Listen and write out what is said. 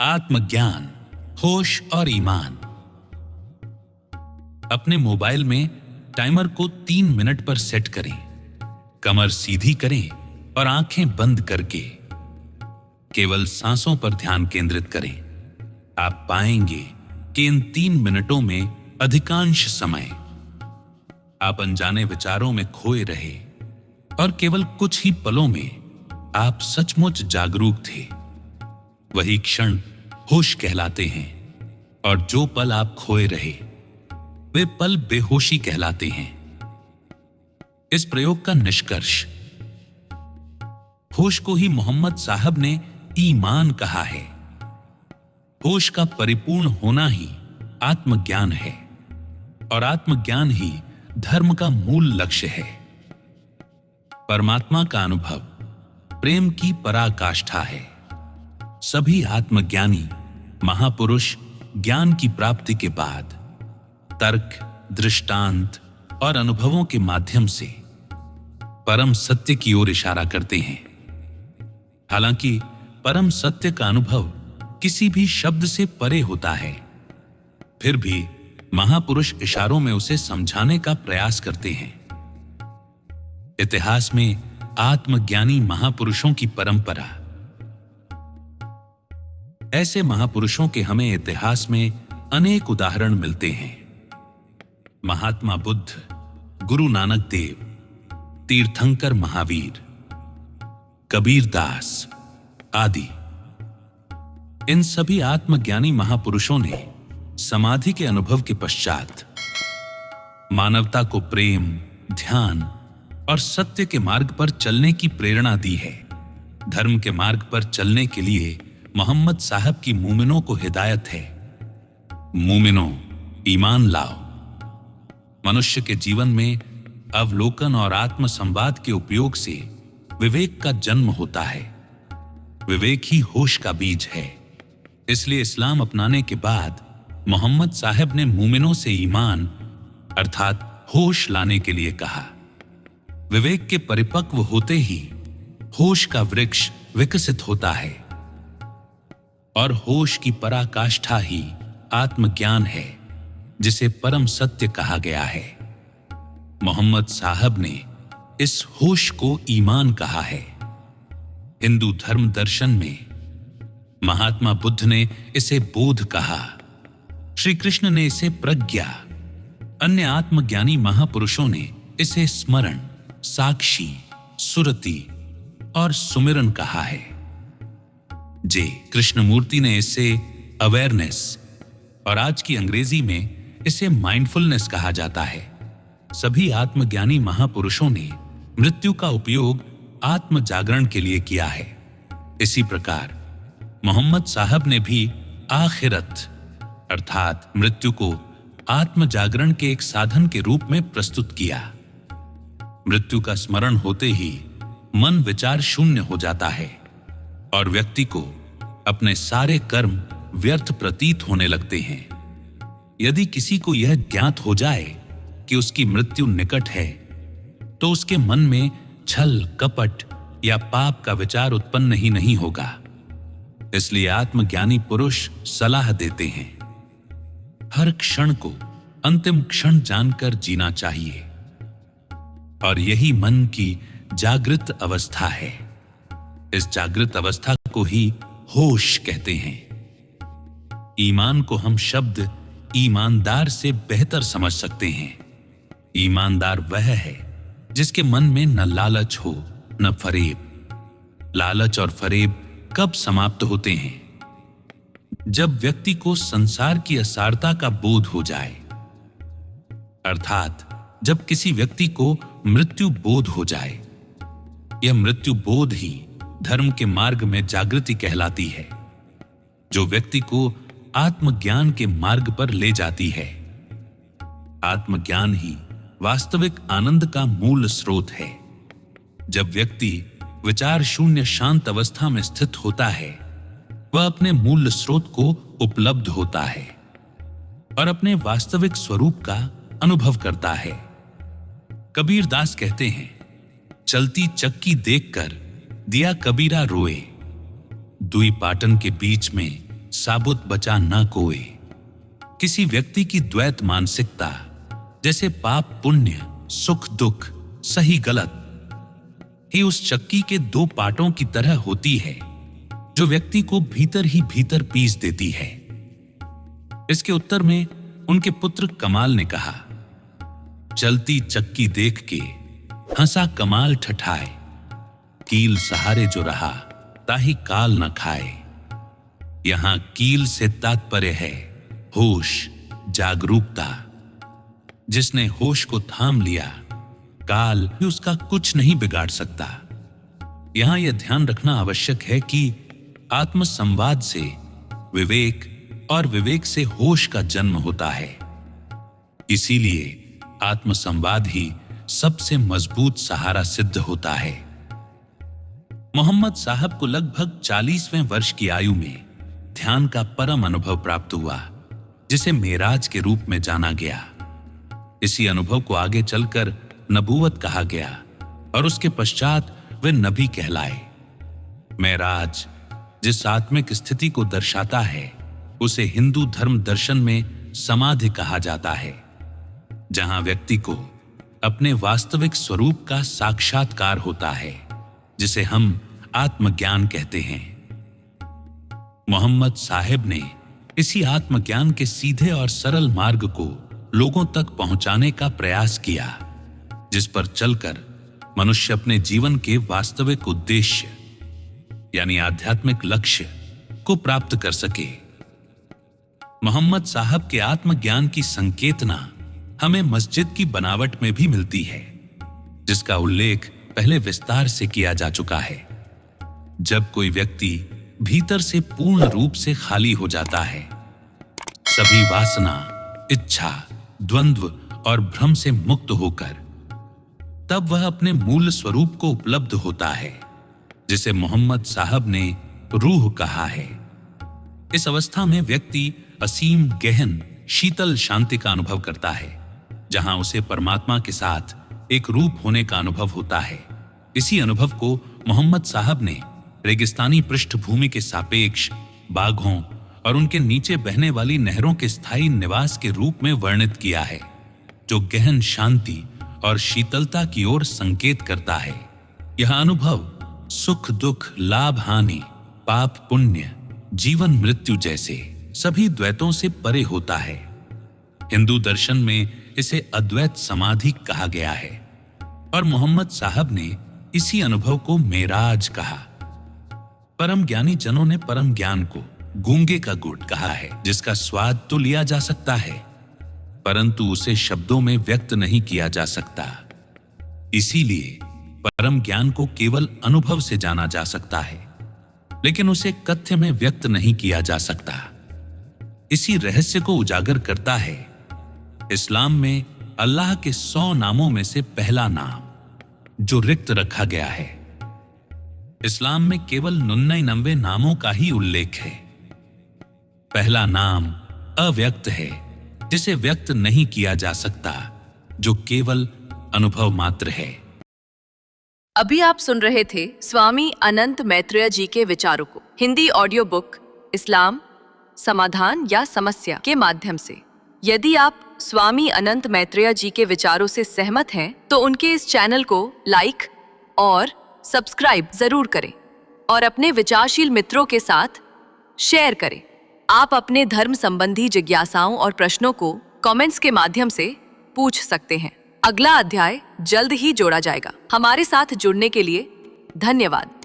आत्मज्ञान, होश और ईमान। अपने मोबाइल में टाइमर को 3 मिनट पर सेट करें, कमर सीधी करें और आंखें बंद करके केवल सांसों पर ध्यान केंद्रित करें। आप पाएंगे कि इन 3 मिनटों में अधिकांश समय आप अनजाने विचारों में खोए रहे और केवल कुछ ही पलों में आप सचमुच जागरूक थे। वही क्षण होश कहलाते हैं और जो पल आप खोए रहे वे पल बेहोशी कहलाते हैं। इस प्रयोग का निष्कर्ष, होश को ही मोहम्मद साहब ने ईमान कहा है। होश का परिपूर्ण होना ही आत्मज्ञान है और आत्मज्ञान ही धर्म का मूल लक्ष्य है। परमात्मा का अनुभव प्रेम की पराकाष्ठा है। सभी आत्मज्ञानी महापुरुष ज्ञान की प्राप्ति के बाद तर्क, दृष्टांत और अनुभवों के माध्यम से परम सत्य की ओर इशारा करते हैं। हालांकि परम सत्य का अनुभव किसी भी शब्द से परे होता है, फिर भी महापुरुष इशारों में उसे समझाने का प्रयास करते हैं। इतिहास में आत्मज्ञानी महापुरुषों की परंपरा। ऐसे महापुरुषों के हमें इतिहास में अनेक उदाहरण मिलते हैं। महात्मा बुद्ध, गुरु नानक देव, तीर्थंकर महावीर, कबीर दास आदि। इन सभी आत्मज्ञानी महापुरुषों ने समाधि के अनुभव के पश्चात मानवता को प्रेम, ध्यान और सत्य के मार्ग पर चलने की प्रेरणा दी है। धर्म के मार्ग पर चलने के लिए मोहम्मद साहब की मोमिनों को हिदायत है। मोमिनों, ईमान लाओ। मनुष्य के जीवन में अवलोकन और आत्म संवाद के उपयोग से विवेक का जन्म होता है। विवेक ही होश का बीज है। इसलिए इस्लाम अपनाने के बाद मोहम्मद साहब ने मोमिनों से ईमान अर्थात होश लाने के लिए कहा। विवेक के परिपक्व होते ही होश का वृक्ष विकसित होता है और होश की पराकाष्ठा ही आत्मज्ञान है, जिसे परम सत्य कहा गया है। मोहम्मद साहब ने इस होश को ईमान कहा है। हिंदू धर्म दर्शन में महात्मा बुद्ध ने इसे बोध कहा, श्री कृष्ण ने इसे प्रज्ञा, अन्य आत्मज्ञानी महापुरुषों ने इसे स्मरण, साक्षी, सुरति और सुमिरन कहा है। जे कृष्णमूर्ति ने इसे अवेयरनेस और आज की अंग्रेजी में इसे माइंडफुलनेस कहा जाता है। सभी आत्मज्ञानी महापुरुषों ने मृत्यु का उपयोग आत्म जागरण के लिए किया है। इसी प्रकार मोहम्मद साहब ने भी आखिरत अर्थात मृत्यु को आत्म जागरण के एक साधन के रूप में प्रस्तुत किया। मृत्यु का स्मरण होते ही मन विचार शून्य हो जाता है और व्यक्ति को अपने सारे कर्म व्यर्थ प्रतीत होने लगते हैं। यदि किसी को यह ज्ञात हो जाए कि उसकी मृत्यु निकट है, तो उसके मन में छल, कपट या पाप का विचार उत्पन्न ही नहीं होगा। इसलिए आत्मज्ञानी पुरुष सलाह देते हैं, हर क्षण को अंतिम क्षण जानकर जीना चाहिए और यही मन की जागृत अवस्था है। इस जागृत अवस्था को ही होश कहते हैं। ईमान को हम शब्द ईमानदार से बेहतर समझ सकते हैं। ईमानदार वह है जिसके मन में न लालच हो न फरेब। लालच और फरेब कब समाप्त होते हैं? जब व्यक्ति को संसार की असारता का बोध हो जाए, अर्थात जब किसी व्यक्ति को मृत्यु बोध हो जाए। यह मृत्यु बोध ही धर्म के मार्ग में जागृति कहलाती है, जो व्यक्ति को आत्मज्ञान के मार्ग पर ले जाती है। आत्मज्ञान ही वास्तविक आनंद का मूल स्रोत है। जब व्यक्ति विचार शून्य शांत अवस्था में स्थित होता है, वह अपने मूल स्रोत को उपलब्ध होता है और अपने वास्तविक स्वरूप का अनुभव करता है। कबीर दास कहते हैं, चलती चक्की देखकर दिया कबीरा रोए, दुई पाटन के बीच में साबुत बचा न कोई। किसी व्यक्ति की द्वैत मानसिकता, जैसे पाप पुण्य, सुख दुख, सही गलत, ही उस चक्की के दो पाटों की तरह होती है जो व्यक्ति को भीतर ही भीतर पीस देती है। इसके उत्तर में उनके पुत्र कमाल ने कहा, चलती चक्की देख के हंसा कमाल ठठाए, कील सहारे जो रहा ताही काल न खाए। यहां कील से तात्पर्य है होश, जागरूकता। जिसने होश को थाम लिया, काल भी उसका कुछ नहीं बिगाड़ सकता। यहां यह ध्यान रखना आवश्यक है कि आत्म संवाद से विवेक और विवेक से होश का जन्म होता है। इसीलिए आत्म संवाद ही सबसे मजबूत सहारा सिद्ध होता है। मोहम्मद साहब को लगभग 40वें वर्ष की आयु में ध्यान का परम अनुभव प्राप्त हुआ, जिसे मेराज के रूप में जाना गया। इसी अनुभव को आगे चलकर नबूवत कहा गया और उसके पश्चात वे नबी कहलाए। मेराज जिस आत्मिक स्थिति को दर्शाता है, उसे हिंदू धर्म दर्शन में समाधि कहा जाता है, जहां व्यक्ति को अपने वास्तविक स्वरूप का साक्षात्कार होता है, जिसे हम आत्मज्ञान कहते हैं। मोहम्मद साहेब ने इसी आत्मज्ञान के सीधे और सरल मार्ग को लोगों तक पहुंचाने का प्रयास किया, जिस पर चलकर मनुष्य अपने जीवन के वास्तविक उद्देश्य यानी आध्यात्मिक लक्ष्य को प्राप्त कर सके। मोहम्मद साहब के आत्मज्ञान की संकेतना हमें मस्जिद की बनावट में भी मिलती है, जिसका उल्लेख पहले विस्तार से किया जा चुका है। जब कोई व्यक्ति भीतर से पूर्ण रूप से खाली हो जाता है, सभी वासना, इच्छा, द्वंद्व और भ्रम से मुक्त होकर, तब वह अपने मूल स्वरूप को उपलब्ध होता है, जिसे मोहम्मद साहब ने रूह कहा है। इस अवस्था में व्यक्ति असीम गहन शीतल शांति का अनुभव करता है, जहां उसे परमात्मा के साथ एक रूप होने का अनुभव होता है। इसी अनुभव को मोहम्मद साहब ने रेगिस्तानी पृष्ठभूमि के सापेक्ष बाघों और उनके नीचे बहने वाली नहरों के स्थायी निवास के रूप में वर्णित किया है, जो गहन शांति और शीतलता की ओर संकेत करता है। यह अनुभव सुख दुख, लाभ हानि, पाप पुण्य, जीवन मृत्यु जैसे सभी द्वैतों से परे होता है। हिंदू दर्शन में इसे अद्वैत समाधि कहा गया है और मोहम्मद साहब ने इसी अनुभव को मेराज कहा। परम ज्ञानी जनों ने परम ज्ञान को गूंगे का गुड़ कहा है, जिसका स्वाद तो लिया जा सकता है, परंतु उसे शब्दों में व्यक्त नहीं किया जा सकता। इसीलिए परम ज्ञान को केवल अनुभव से जाना जा सकता है, लेकिन उसे कथ्य में व्यक्त नहीं किया जा सकता। इसी रहस्य को उजागर करता है इस्लाम में अल्लाह के 100 नामों में से पहला नाम, जो रिक्त रखा गया है। इस्लाम में केवल 99 नामों का ही उल्लेख है। पहला नाम अव्यक्त है, जिसे व्यक्त नहीं किया जा सकता, जो केवल अनुभव मात्र है। अभी आप सुन रहे थे स्वामी अनंत मैत्रेय जी के विचारों को हिंदी ऑडियो बुक इस्लाम समाधान या समस्या के माध्यम से। यदि आप स्वामी अनंत मैत्रेय जी के विचारों से सहमत हैं, तो उनके इस चैनल को लाइक और सब्सक्राइब जरूर करें और अपने विचारशील मित्रों के साथ शेयर करें। आप अपने धर्म संबंधी जिज्ञासाओं और प्रश्नों को कमेंट्स के माध्यम से पूछ सकते हैं। अगला अध्याय जल्द ही जोड़ा जाएगा। हमारे साथ जुड़ने के लिए धन्यवाद।